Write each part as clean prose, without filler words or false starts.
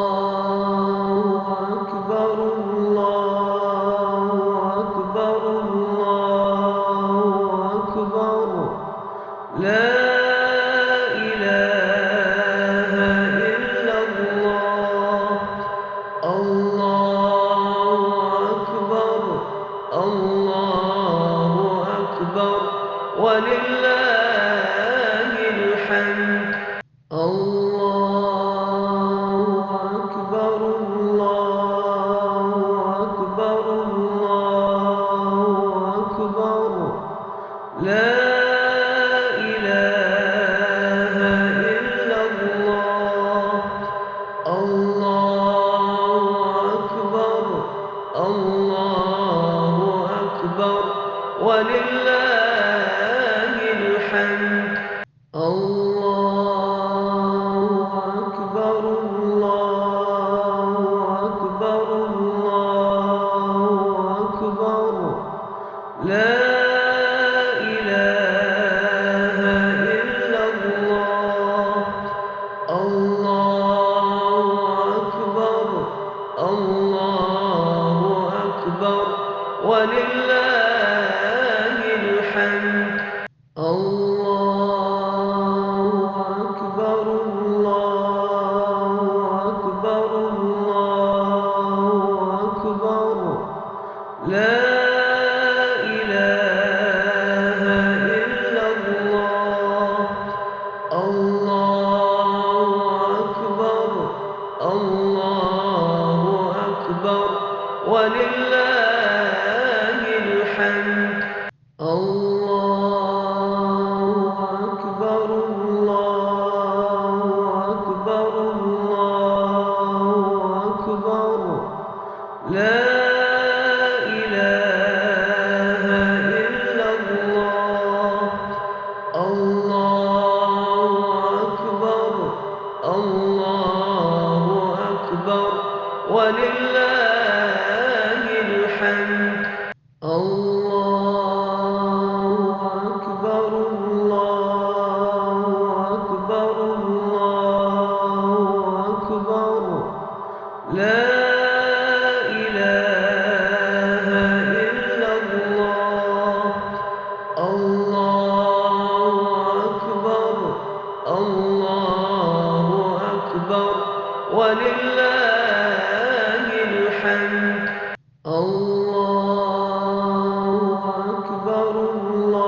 الله أكبر الله أكبر الله أكبر لا إله إلا الله الله أكبر الله أكبر ولله الحمد الله أكبر الله أكبر الله أكبر لا إله إلا الله الله أكبر الله أكبر ولله الحمد الله أكبر الله أكبر الله أكبر لا إله إلا الله الله أكبر الله أكبر ولله الحمد الله أكبر الله أكبر الله أكبر لا إله إلا الله الله أكبر الله أكبر ولله الحمد الله أكبر الله أكبر الله أكبر لا إله إلا الله الله أكبر الله أكبر ولله الحمد الله أكبر الله أكبر الله أكبر لا إله إلا الله الله أكبر الله أكبر ولله الحمد الله أكبر الله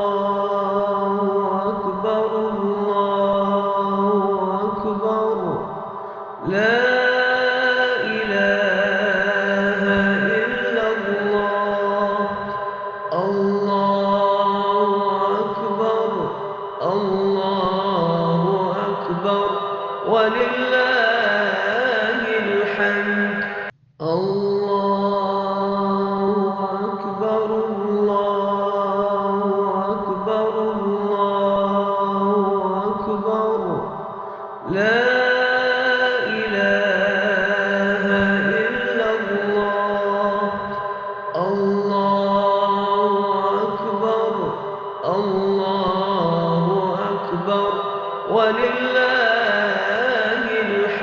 أكبر الله أكبر لا إله إلا الله الله أكبر الله أكبر ولله الحمد الله أكبر الله أكبر الله أكبر لا إله إلا الله الله أكبر الله أكبر ولله الحمد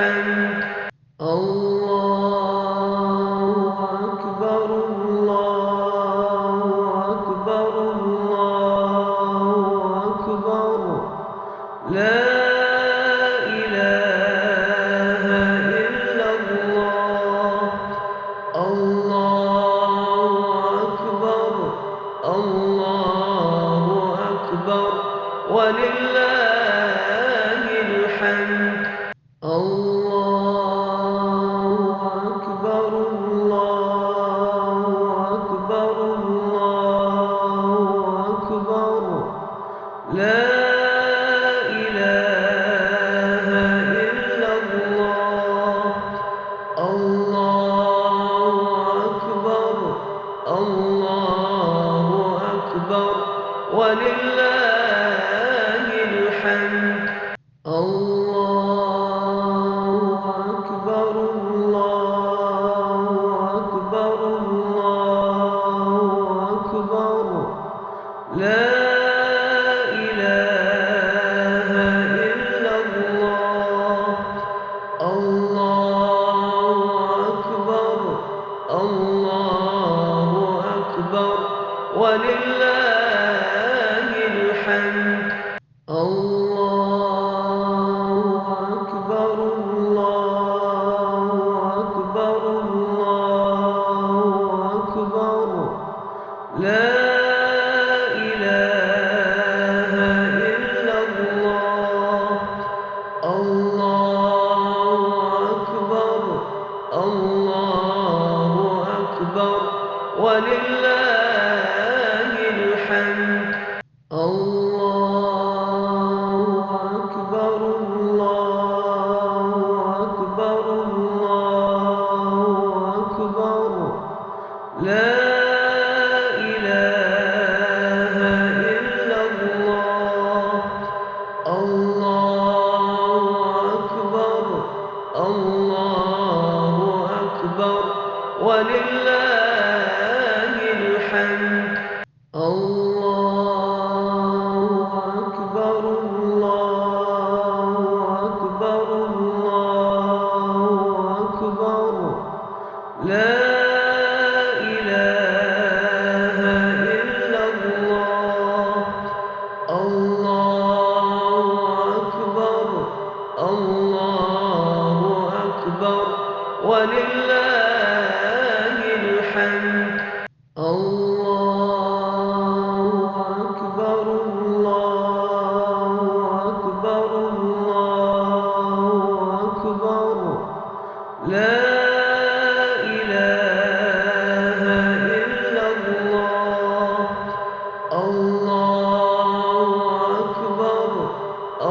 ولله الحمد. الله أكبر الله أكبر الله أكبر. لا إله إلا الله. الله أكبر الله أكبر ولله الحمد. الله أكبر الله أكبر الله أكبر. لا إله إلا الله. الله أكبر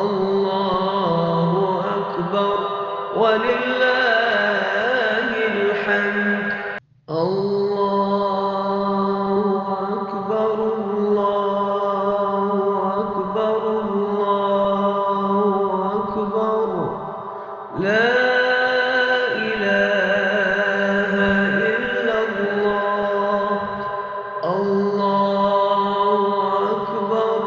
الله أكبر ولله الحمد. الله أكبر الله أكبر الله أكبر. لا إله إلا الله. الله أكبر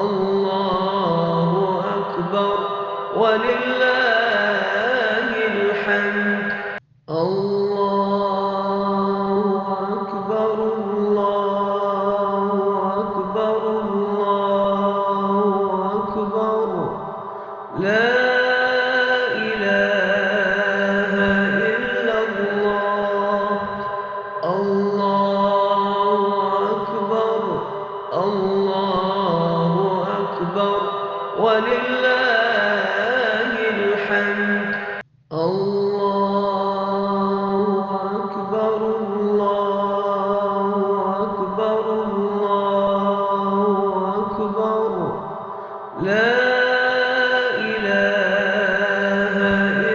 الله أكبر ولله الحمد. الله أكبر الله أكبر الله أكبر. لا إله إلا الله. الله أكبر الله أكبر ولله الحمد. الله أكبر الله أكبر الله أكبر. لا إله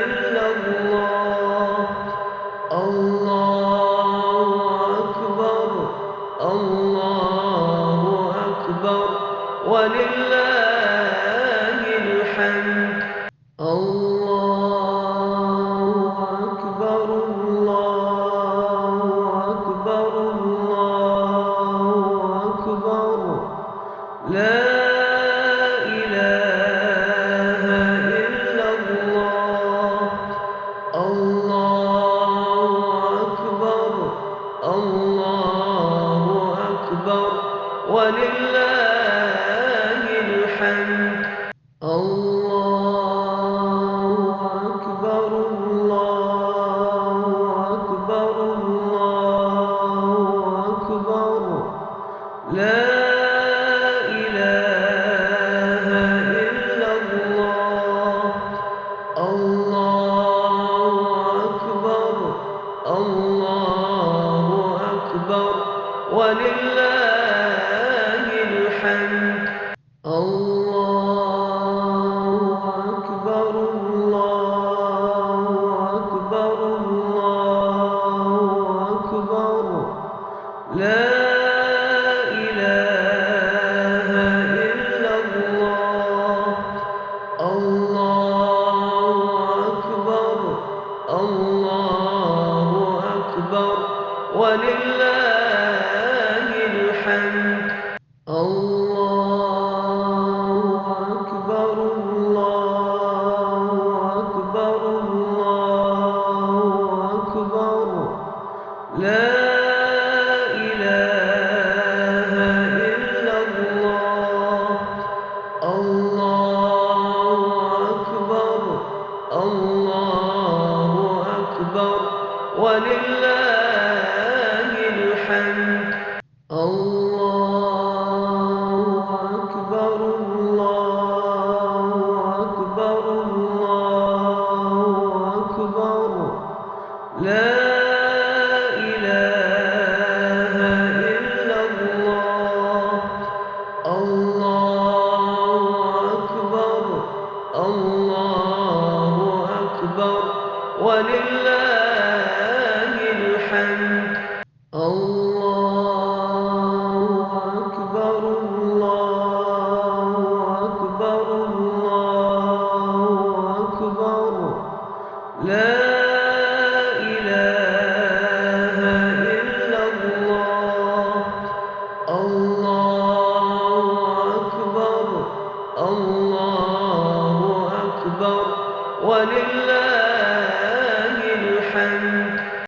إلا الله. الله أكبر الله أكبر ولله الحمد. الله أكبر الله أكبر الله أكبر. لا إله إلا الله. الله أكبر الله أكبر ولله الحمد. الله أكبر الله أكبر الله أكبر. لا إله إلا الله. الله أكبر الله أكبر ولله الحمد. الله أكبر الله أكبر الله أكبر. لا إله إلا الله. الله أكبر الله أكبر ولله الحمد. الله أكبر الله أكبر الله أكبر. لا إله إلا الله. الله أكبر الله أكبر ولله الحمد. الله أكبر الله أكبر الله أكبر. لا إله إلا الله. الله أكبر الله أكبر ولله الحمد. الله أكبر الله أكبر الله أكبر. لا إله أكبر ولله